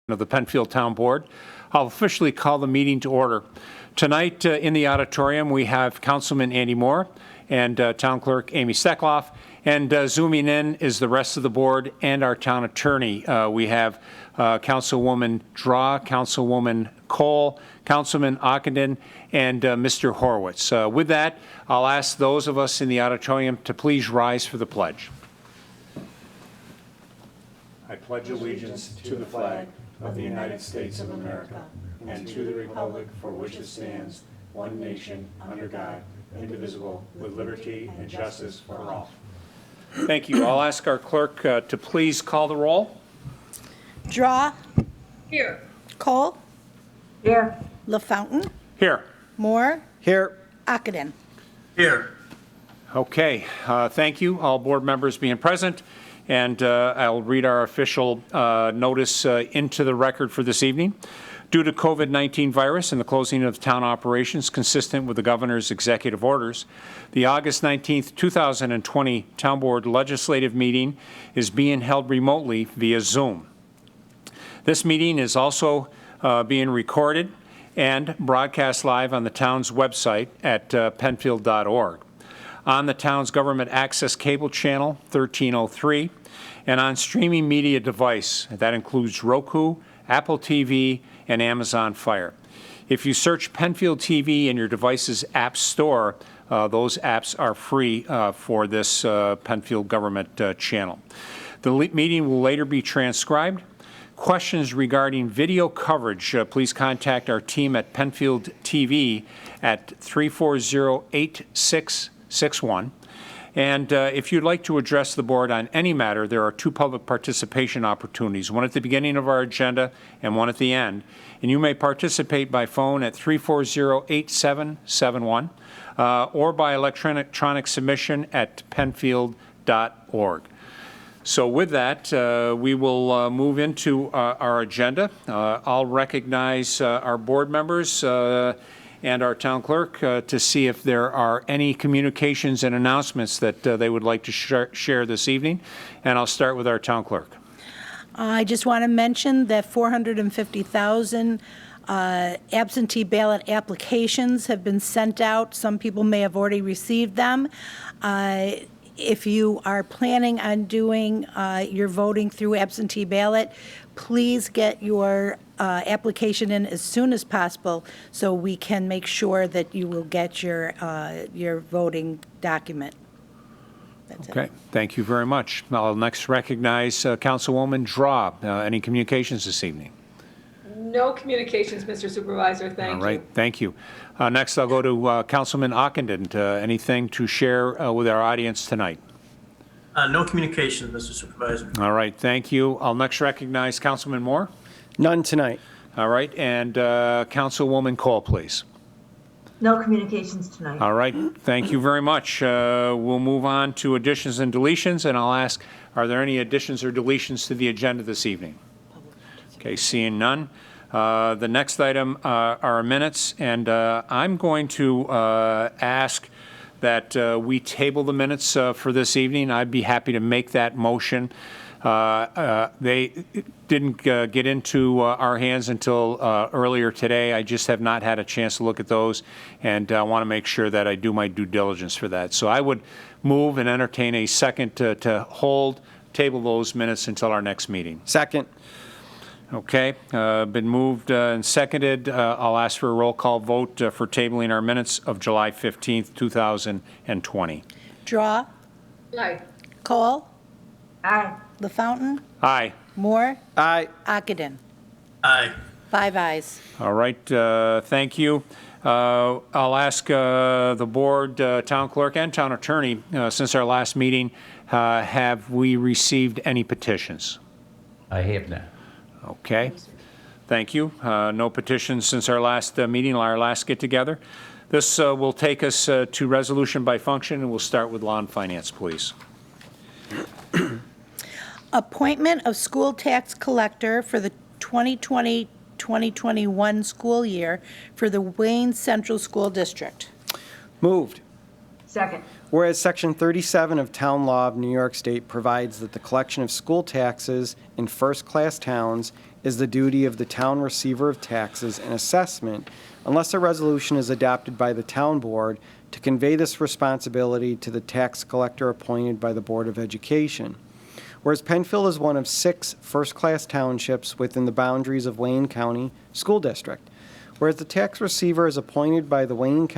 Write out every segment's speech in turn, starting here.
of the Penfield Town Board. I'll officially call the meeting to order. Tonight in the auditorium we have Councilman Andy Moore and Town Clerk Amy Steckloff, and zooming in is the rest of the board and our town attorney. We have Councilwoman Draw, Councilwoman Cole, Councilman Ockenden, and Mr. Horowitz. With that, I'll ask those of us in the auditorium to please rise for the pledge. I pledge allegiance to the flag of the United States of America and to the republic for which it stands, one nation, under God, indivisible, with liberty and justice for all. Thank you. I'll ask our clerk to please call the roll. Draw. Here. Cole. Here. LaFountain. Here. Moore. Here. Ockenden. Here. Okay. Thank you, all board members being present. And I'll read our official notice into the record for this evening. Due to COVID-19 virus and the closing of town operations consistent with the governor's executive orders, the August 19th, 2020 Town Board legislative meeting is being held remotely via Zoom. This meeting is also being recorded and broadcast live on the town's website at penfield.org, on the town's government access cable channel 1303, and on streaming media device. That includes Roku, Apple TV, and Amazon Fire. If you search Penfield TV in your device's app store, those apps are free for this Penfield government channel. The meeting will later be transcribed. Questions regarding video coverage, please contact our team at Penfield TV at 340-8661. And if you'd like to address the board on any matter, there are two public participation opportunities, one at the beginning of our agenda and one at the end. And you may participate by phone at 340-8771 or by electronic submission at penfield.org. So with that, we will move into our agenda. I'll recognize our board members and our town clerk to see if there are any communications and announcements that they would like to share this evening. And I'll start with our town clerk. I just want to mention that 450,000 absentee ballot applications have been sent out. Some people may have already received them. If you are planning on doing your voting through absentee ballot, please get your application in as soon as possible so we can make sure that you will get your voting document. That's Okay, it. thank you very much. I'll next recognize Councilwoman Draw. Any communications this evening? No communications, Mr. Supervisor. Thank you. All right, thank you. Next, I'll go to Councilman Ockenden. Anything to share with our audience tonight? No communication, Mr. Supervisor. All right, thank you. I'll next recognize Councilman Moore. None tonight. All right, and Councilwoman Cole, please. No communications tonight. All right, thank you very much. We'll move on to additions and deletions, and I'll ask, are there any additions or deletions to the agenda this evening? Okay, seeing none. The next item are minutes, and I'm going to ask that we table the minutes for this evening. I'd be happy to make that motion. They didn't get into our hands until earlier today. I just have not had a chance to look at those, and I want to make sure that I do my due diligence for that. So I would move and entertain a second to table those minutes until our next meeting. Second. Okay, been moved and seconded. I'll ask for a roll call vote for tabling our minutes of July 15th, 2020. Draw. Aye. Cole. Aye. LaFountain. Aye. Moore. Aye. Ockenden. Aye. 5 ayes. All right, thank you. I'll ask the board, town clerk, and town attorney, since our last meeting, have we received any petitions? I have not. Okay, thank you. No petitions since our last meeting, our last get-together. This will take us to resolution by function, and we'll start with law and finance, please. Appointment of school tax collector for the 2020-2021 school year for the Wayne Central School District. Moved. Second. Whereas Section 37 of Town Law of New York State provides that the collection of school taxes in first-class towns is the duty of the town receiver of taxes and assessment unless a resolution is adopted by the town board to convey this responsibility to the tax collector appointed by the Board of Education. Whereas Penfield is one of 6 first-class townships within the boundaries of Wayne County School District. Whereas the tax receiver is appointed by the Wayne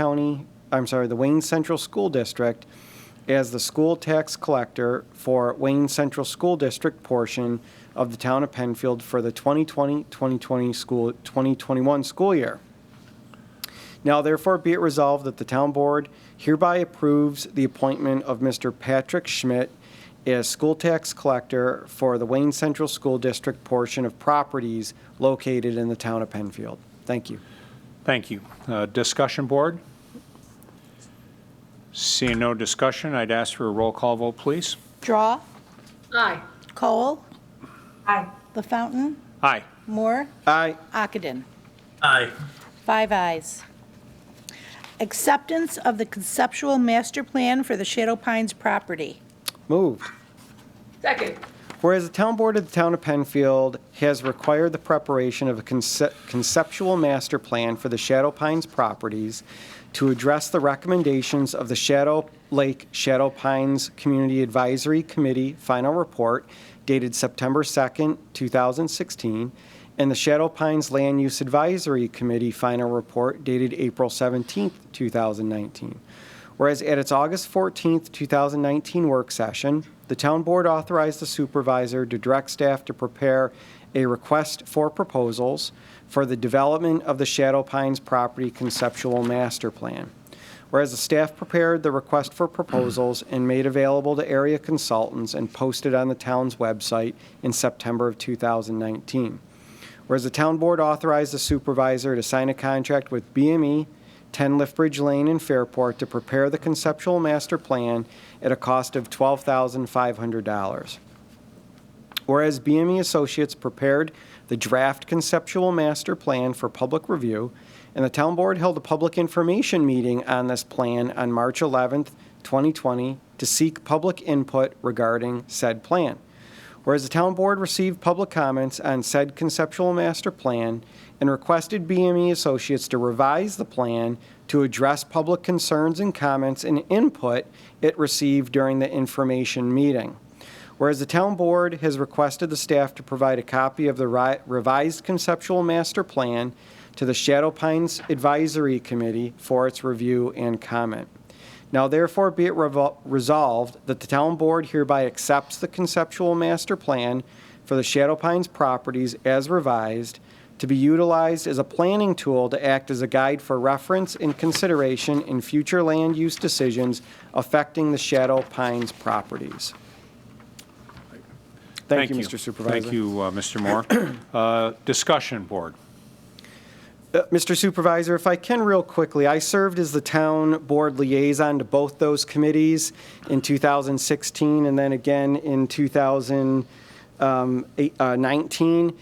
Central School District as the school tax collector for Wayne Central School District portion of the town of Penfield for the 2021 school year. Now therefore be it resolved that the town board hereby approves the appointment of Mr. Patrick Schmidt as school tax collector for the Wayne Central School District portion of properties located in the town of Penfield. Thank you. Thank you. Discussion, board? Seeing no discussion, I'd ask for a roll call vote, please. Draw, Aye. Cole, Aye. The Fountain, Aye. Moore, Aye. Ockenden. Aye. 5 ayes. Acceptance of the conceptual master plan for the Shadow Pines property. Moved. Second. Whereas the town board of the town of Penfield has required the preparation of a conceptual master plan for the Shadow Pines properties to address the recommendations of the Shadow Lake Shadow Pines Community Advisory Committee final report dated September 2nd, 2016, and the Shadow Pines Land Use Advisory Committee final report dated April 17th, 2019. Whereas at its August 14th, 2019 work session, the town board authorized the supervisor to direct staff to prepare a request for proposals for the development of the Shadow Pines property conceptual master plan. Whereas the staff prepared the request for proposals and made available to area consultants and posted on the town's website in September of 2019. Whereas the town board authorized the supervisor to sign a contract with BME, 10 Liftbridge Lane in Fairport to prepare the conceptual master plan at a cost of $12,500. Whereas BME Associates prepared the draft conceptual master plan for public review, and the town board held a public information meeting on this plan on March 11th, 2020, to seek public input regarding said plan. Whereas the town board received public comments on said conceptual master plan and requested BME Associates to revise the plan to address public concerns and comments and input it received during the information meeting. Whereas the town board has requested the staff to provide a copy of the revised conceptual master plan to the Shadow Pines Advisory Committee for its review and comment. Now therefore be it resolved that the town board hereby accepts the conceptual master plan for the Shadow Pines properties as revised to be utilized as a planning tool to act as a guide for reference and consideration in future land use decisions affecting the Shadow Pines properties. Thank you, Mr. Supervisor. Thank you, Mr. Moore. Discussion, board. Mr. Supervisor, if I can real quickly, I served as the town board liaison to both those committees in 2016 and then again in 2019.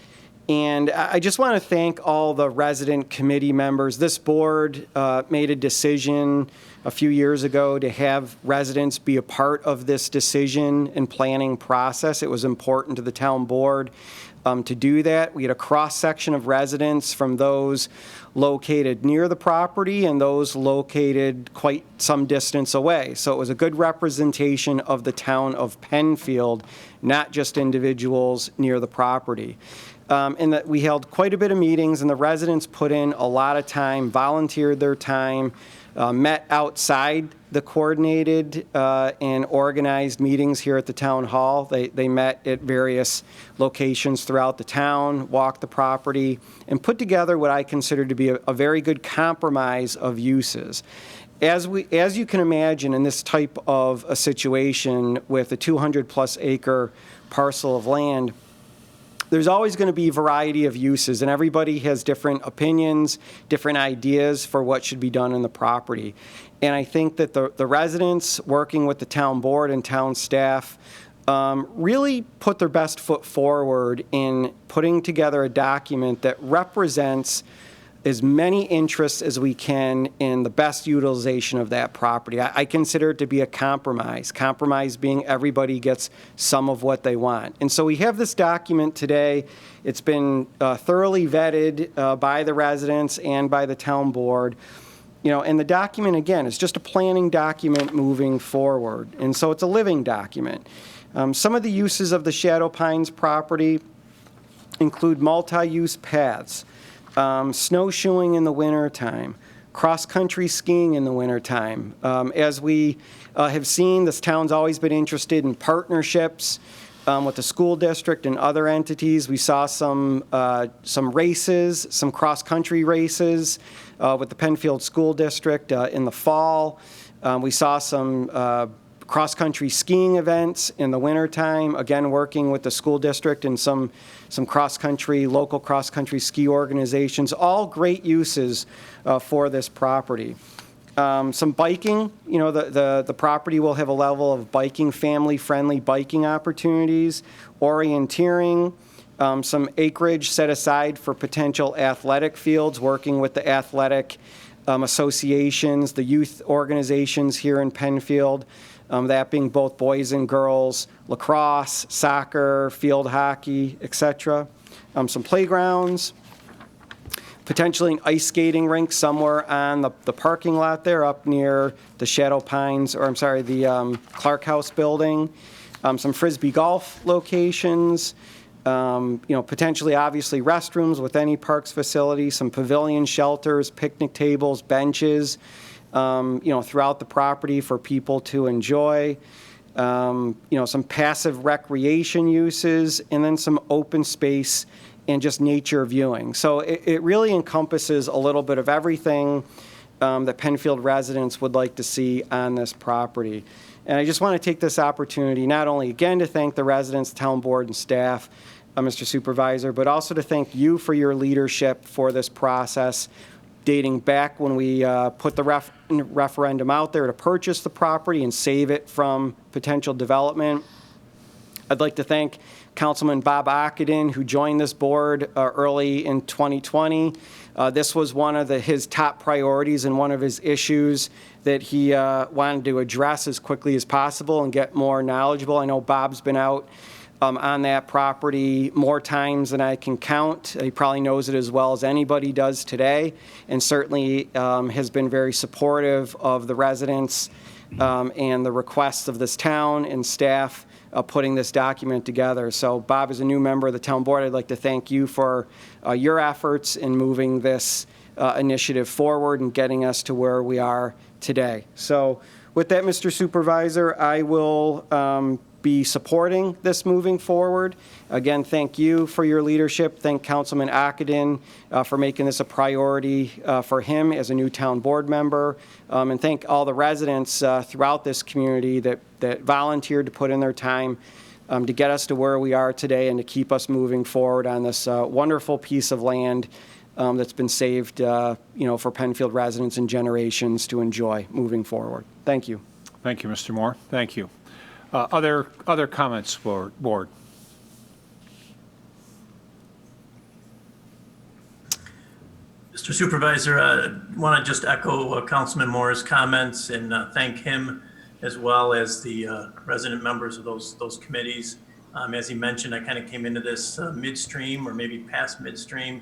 And I just want to thank all the resident committee members. This board made a decision a few years ago to have residents be a part of this decision and planning process. It was important to the town board to do that. We had a cross-section of residents from those located near the property and those located quite some distance away. So it was a good representation of the town of Penfield, not just individuals near the property. And that we held quite a bit of meetings, and the residents put in a lot of time, volunteered their time, met outside the coordinated and organized meetings here at the town hall. They met at various locations throughout the town, walked the property, and put together what I consider to be a very good compromise of uses. As you can imagine, in this type of a situation with a 200-plus acre parcel of land, there's always going to be a variety of uses, and everybody has different opinions, different ideas for what should be done in the property. And I think that the residents working with the town board and town staff really put their best foot forward in putting together a document that represents as many interests as we can in the best utilization of that property. I consider it to be a compromise being everybody gets some of what they want. And so we have this document today. It's been thoroughly vetted by the residents and by the town board. And the document, again, is just a planning document moving forward. And so it's a living document. Some of the uses of the Shadow Pines property include multi-use paths, snowshoeing in the wintertime, cross-country skiing in the wintertime. As we have seen, this town's always been interested in partnerships with the school district and other entities. We saw some races, some cross-country races with the Penfield School District in the fall. We saw some cross-country skiing events in the wintertime, again, working with the school district and some local cross-country ski organizations, all great uses for this property. Some biking, the property will have a level of biking, family-friendly biking opportunities, orienteering, some acreage set aside for potential athletic fields, working with the athletic associations, the youth organizations here in Penfield, that being both boys and girls, lacrosse, soccer, field hockey, etc. Some playgrounds, potentially an ice skating rink somewhere on the parking lot there up near the Shadow Pines, the Clark House building. Some Frisbee golf locations, potentially obviously restrooms with any parks facility, some pavilion shelters, picnic tables, benches, throughout the property for people to enjoy. Some passive recreation uses, and then some open space and just nature viewing. So it really encompasses a little bit of everything that Penfield residents would like to see on this property. And I just want to take this opportunity not only again to thank the residents, town board, and staff, Mr. Supervisor, but also to thank you for your leadership for this process, dating back when we put the referendum out there to purchase the property and save it from potential development. I'd like to thank Councilman Bob Ockenden, who joined this board early in 2020. This was one of his top priorities and one of his issues that he wanted to address as quickly as possible and get more knowledgeable. I know Bob's been out on that property more times than I can count. He probably knows it as well as anybody does today, and certainly has been very supportive of the residents and the requests of this town and staff putting this document together. So Bob, as a new member of the town board, I'd like to thank you for your efforts in moving this initiative forward and getting us to where we are today. So with that, Mr. Supervisor, I will be supporting this moving forward. Again, thank you for your leadership. Thank Councilman Ockenden for making this a priority for him as a new town board member. And thank all the residents throughout this community that volunteered to put in their time to get us to where we are today and to keep us moving forward on this wonderful piece of land that's been saved for Penfield residents and generations to enjoy moving forward. Thank you. Thank you, Mr. Moore. Thank you. Other comments, board? Mr. Supervisor, I want to just echo Councilman Moore's comments and thank him as well as the resident members of those committees. As he mentioned, I kind of came into this midstream or maybe past midstream,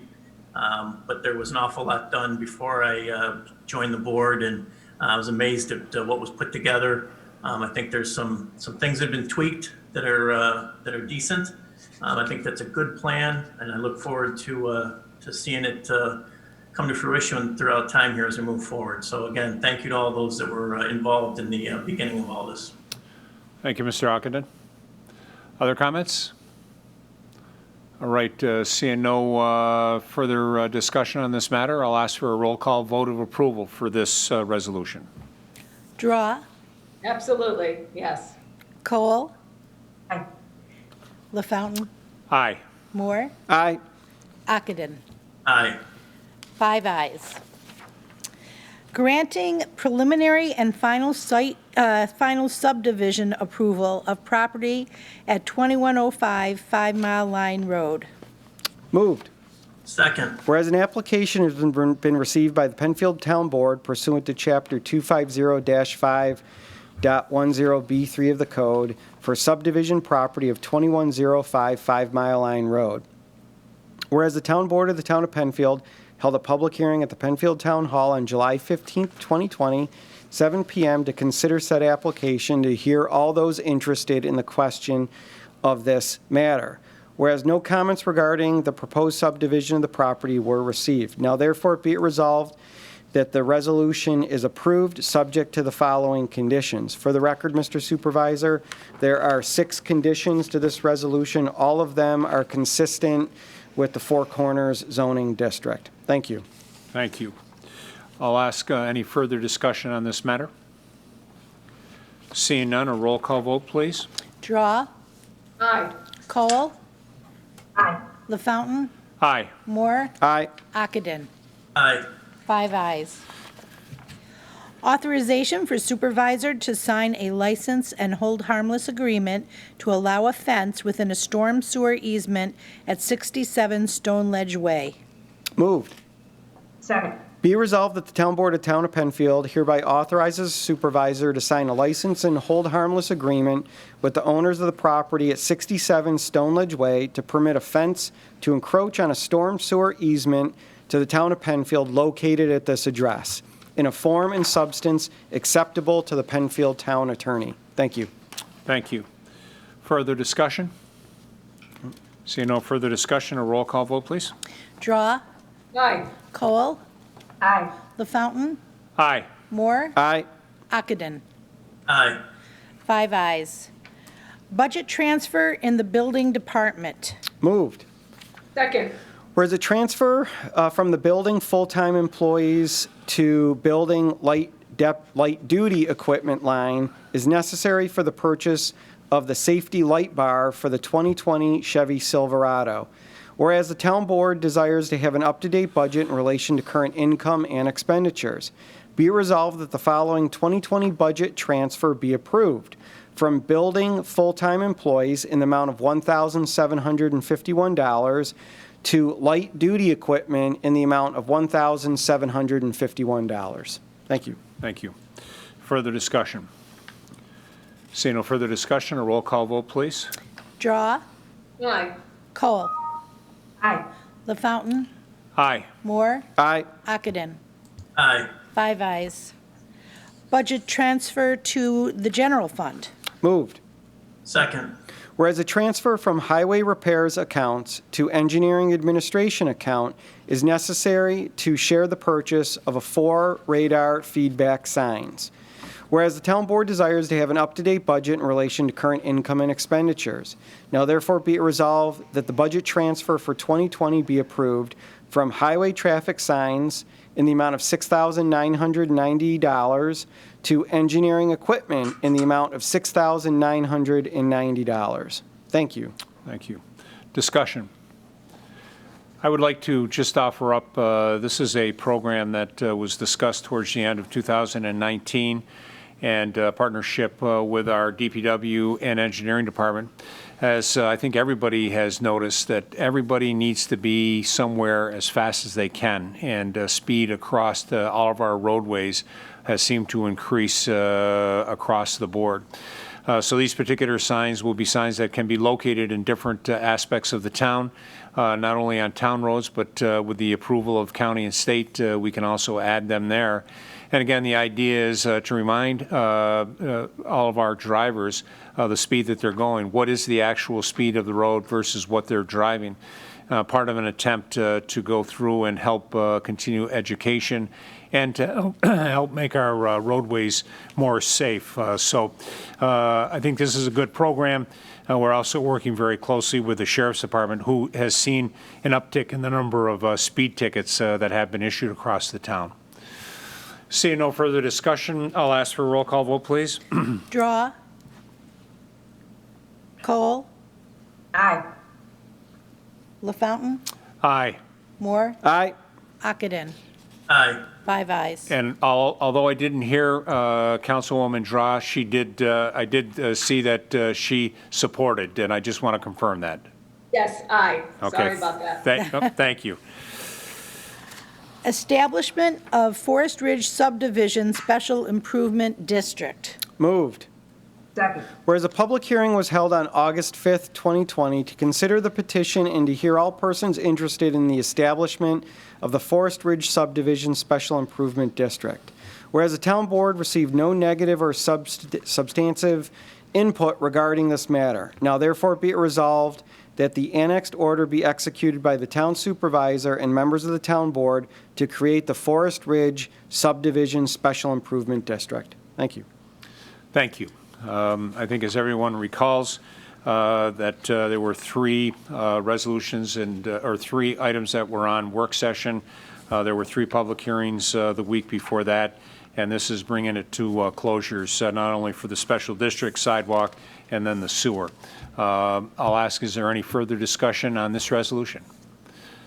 but there was an awful lot done before I joined the board, and I was amazed at what was put together. I think there's some things that have been tweaked that are decent. I think that's a good plan, and I look forward to seeing it come to fruition throughout time here as we move forward. So again, thank you to all those that were involved in the beginning of all this. Thank you, Mr. Ockenden. Other comments? All right, seeing no further discussion on this matter, I'll ask for a roll call vote of approval for this resolution. Draw, Absolutely, yes. Cole, Aye. LaFountain, Aye. Moore, Aye. Ockenden. Aye. 5 ayes. Granting preliminary and final subdivision approval of property at 2105 5 Mile Line Road. Moved. Second. Whereas an application has been received by the Penfield Town Board pursuant to Chapter 250-5.10B3 of the Code for subdivision property of 21055 5 Mile Line Road. Whereas the Town Board of the Town of Penfield held a public hearing at the Penfield Town Hall on July 15, 2020, 7 p.m. to consider said application to hear all those interested in the question of this matter. Whereas no comments regarding the proposed subdivision of the property were received. Now therefore be it resolved that the resolution is approved subject to the following conditions. For the record, Mr. Supervisor, there are 6 conditions to this resolution. All of them are consistent with the Four Corners zoning district. Thank you. Thank you. I'll ask any further discussion on this matter. Seeing none, a roll call vote, please. Draw, Aye. Cole, Aye. LaFountain, Aye. Moore, Aye. Ockenden. Aye. 5 ayes. Authorization for supervisor to sign a license and hold harmless agreement to allow a fence within a storm sewer easement at 67 Stone Ledge Way. Moved. Second. Be resolved that the Town Board of Town of Penfield hereby authorizes the supervisor to sign a license and hold harmless agreement with the owners of the property at 67 Stone Ledge Way to permit a fence to encroach on a storm sewer easement to the Town of Penfield located at this address in a form and substance acceptable to the Penfield Town Attorney. Thank you. Thank you. Further discussion? Seeing no further discussion, a roll call vote, please. Draw, Aye. Cole, Aye. LaFountain, Aye. Moore, Aye. Ockenden. Aye. 5 ayes. Budget transfer in the building department. Moved. Second. Whereas a transfer from the building full-time employees to building light-duty equipment line is necessary for the purchase of the safety light bar for the 2020 Chevy Silverado. Whereas the town board desires to have an up-to-date budget in relation to current income and expenditures. Be it resolved that the following 2020 budget transfer be approved. From building full-time employees in the amount of $1,751 to light-duty equipment in the amount of $1,751. Thank you. Thank you. Further discussion? Seeing no further discussion, a roll call vote, please. Draw, Aye. Cole, Aye. LaFountain, Aye. Moore, Aye. Ockenden. Aye. 5 ayes. Budget transfer to the general fund. Moved. Second. Whereas a transfer from highway repairs accounts to engineering administration account is necessary to share the purchase of 4 radar feedback signs. Whereas the town board desires to have an up-to-date budget in relation to current income and expenditures. Now therefore be it resolved that the budget transfer for 2020 be approved from highway traffic signs in the amount of $6,990 to engineering equipment in the amount of $6,990. Thank you. Thank you. Discussion. I would like to just offer up, this is a program that was discussed towards the end of 2019 and partnership with our DPW and engineering department. As I think everybody has noticed that everybody needs to be somewhere as fast as they can, and speed across all of our roadways has seemed to increase across the board. So these particular signs will be signs that can be located in different aspects of the town, not only on town roads, but with the approval of county and state, we can also add them there. And again, the idea is to remind all of our drivers the speed that they're going. What is the actual speed of the road versus what they're driving? Part of an attempt to go through and help continue education and to help make our roadways more safe. So I think this is a good program. We're also working very closely with the Sheriff's Department, who has seen an uptick in the number of speed tickets that have been issued across the town. Seeing no further discussion, I'll ask for a roll call vote, please. Draw, Cole, Aye. LaFountain, Aye. Moore, Aye. Ockenden. Aye. 5 ayes. And although I didn't hear Councilwoman Draw, I did see that she supported, and I just want to confirm that. Yes, aye. Okay. Sorry about that. Thank you. Establishment of Forest Ridge Subdivision Special Improvement District. Moved. Second. Whereas a public hearing was held on August 5th, 2020, to consider the petition and to hear all persons interested in the establishment of the Forest Ridge Subdivision Special Improvement District. Whereas the town board received no negative or substantive input regarding this matter. Now therefore be it resolved that the annexed order be executed by the town supervisor and members of the town board to create the Forest Ridge Subdivision Special Improvement District. Thank you. Thank you. I think as everyone recalls, that there were three resolutions or three items that were on work session. There were three public hearings the week before that, and this is bringing it to closures, not only for the special district sidewalk and then the sewer. I'll ask, is there any further discussion on this resolution?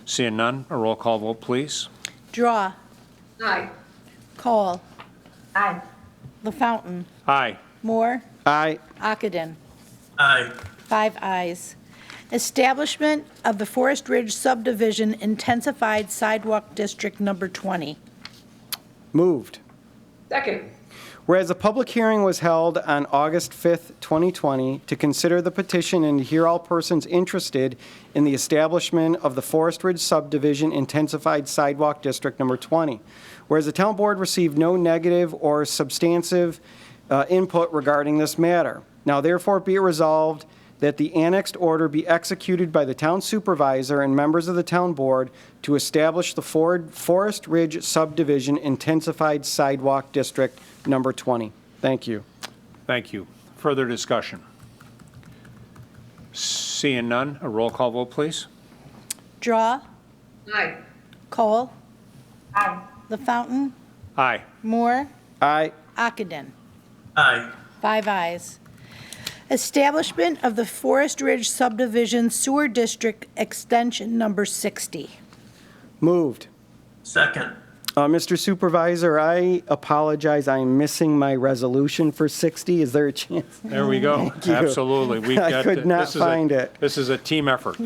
Seeing none, a roll call vote, please. Draw. Aye. Call. Aye. The Fountain. Aye. Moore. Aye. Ockenden. Aye. 5 ayes. Establishment of the Forest Ridge Subdivision Intensified Sidewalk District Number 20. Moved. Second. Whereas a public hearing was held on August 5th, 2020, to consider the petition and to hear all persons interested in the establishment of the Forest Ridge Subdivision Intensified Sidewalk District Number 20. Whereas the town board received no negative or substantive input regarding this matter. Now therefore be it resolved that the annexed order be executed by the town supervisor and members of the town board to establish the Forest Ridge Subdivision Intensified Sidewalk District Number 20. Thank you. Thank you. Further discussion? Seeing none, a roll call vote, please. Draw. Aye. Cole. Aye. The Fountain. Aye. Moore. Aye. Ockenden. Aye. 5 ayes. Establishment of the Forest Ridge Subdivision Sewer District Extension Number 60. Moved. Second. Mr. Supervisor, I apologize. I'm missing my resolution for 60. Is there a chance? There we go. you. Absolutely. We've I got could not this is find it. This is a team effort.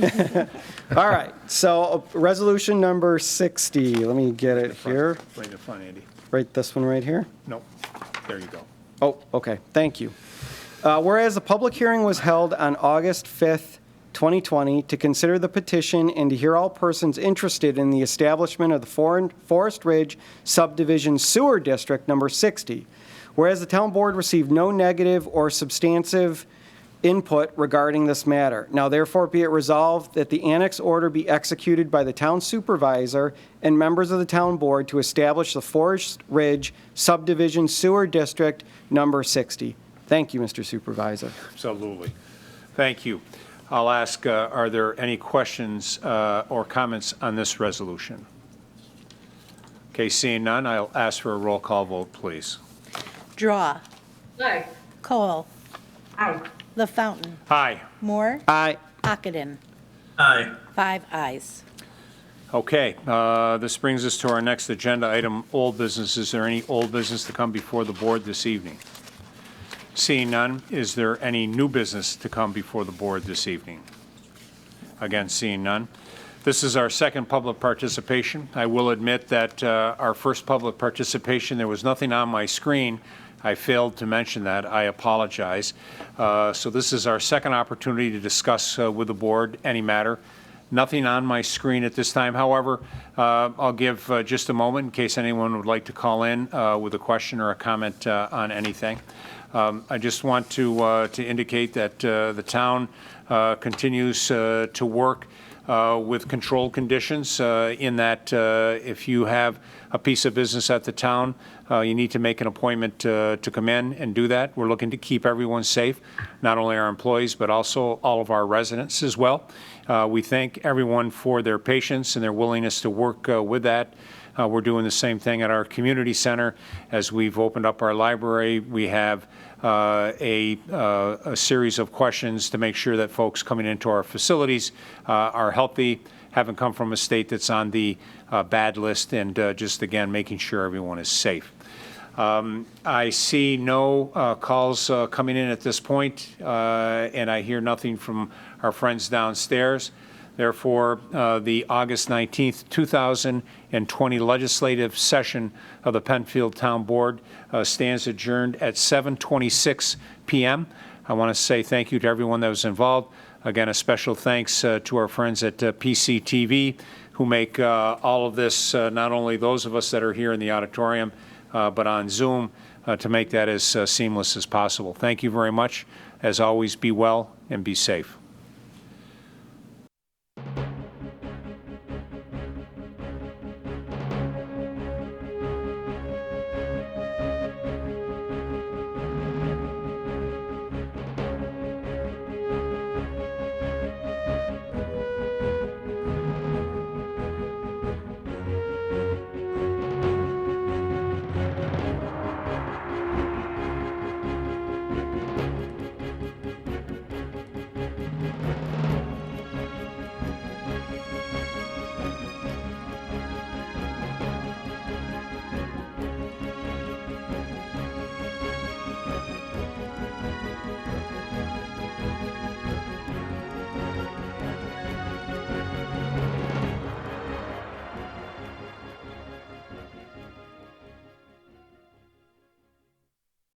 All right. So resolution number 60. Let me get it here. Right in the front, Andy. Right, this one right here. Nope. There you go. Oh, okay. Thank you. Whereas a public hearing was held on August 5th, 2020, to consider the petition and to hear all persons interested in the establishment of the Forest Ridge Subdivision Sewer District Number 60. Whereas the town board received no negative or substantive input regarding this matter. Now therefore be it resolved that the annex order be executed by the town supervisor and members of the town board to establish the Forest Ridge Subdivision Sewer District Number 60. Thank you, Mr. Supervisor. Absolutely. Thank you. I'll ask, are there any questions or comments on this resolution? Okay, seeing none, I'll ask for a roll call vote, please. Draw. Aye. Cole. Aye. The Fountain. Aye. Moore. Aye. Ockenden. Aye. 5 ayes. Okay, this brings us to our next agenda item, old business. Is there any old business to come before the board this evening? Seeing none, is there any new business to come before the board this evening? Again, seeing none. This is our second public participation. I will admit that our first public participation, there was nothing on my screen. I failed to mention that. I apologize. So this is our second opportunity to discuss with the board any matter. Nothing on my screen at this time. However, I'll give just a moment in case anyone would like to call in with a question or a comment on anything. I just want to indicate that the town continues to work with controlled conditions in that if you have a piece of business at the town, you need to make an appointment to come in and do that. We're looking to keep everyone safe, not only our employees, but also all of our residents as well. We thank everyone for their patience and their willingness to work with that. We're doing the same thing at our community center. As we've opened up our library, we have a series of questions to make sure that folks coming into our facilities are healthy, haven't come from a state that's on the bad list, and just, again, making sure everyone is safe. I see no calls coming in at this point, and I hear nothing from our friends downstairs. Therefore, the August 19th, 2020 legislative session of the Penfield Town Board stands adjourned at 7:26 p.m. I want to say thank you to everyone that was involved. Again, a special thanks to our friends at PCTV who make all of this, not only those of us that are here in the auditorium, but on Zoom, to make that as seamless as possible. Thank you very much. As always, be well and be safe.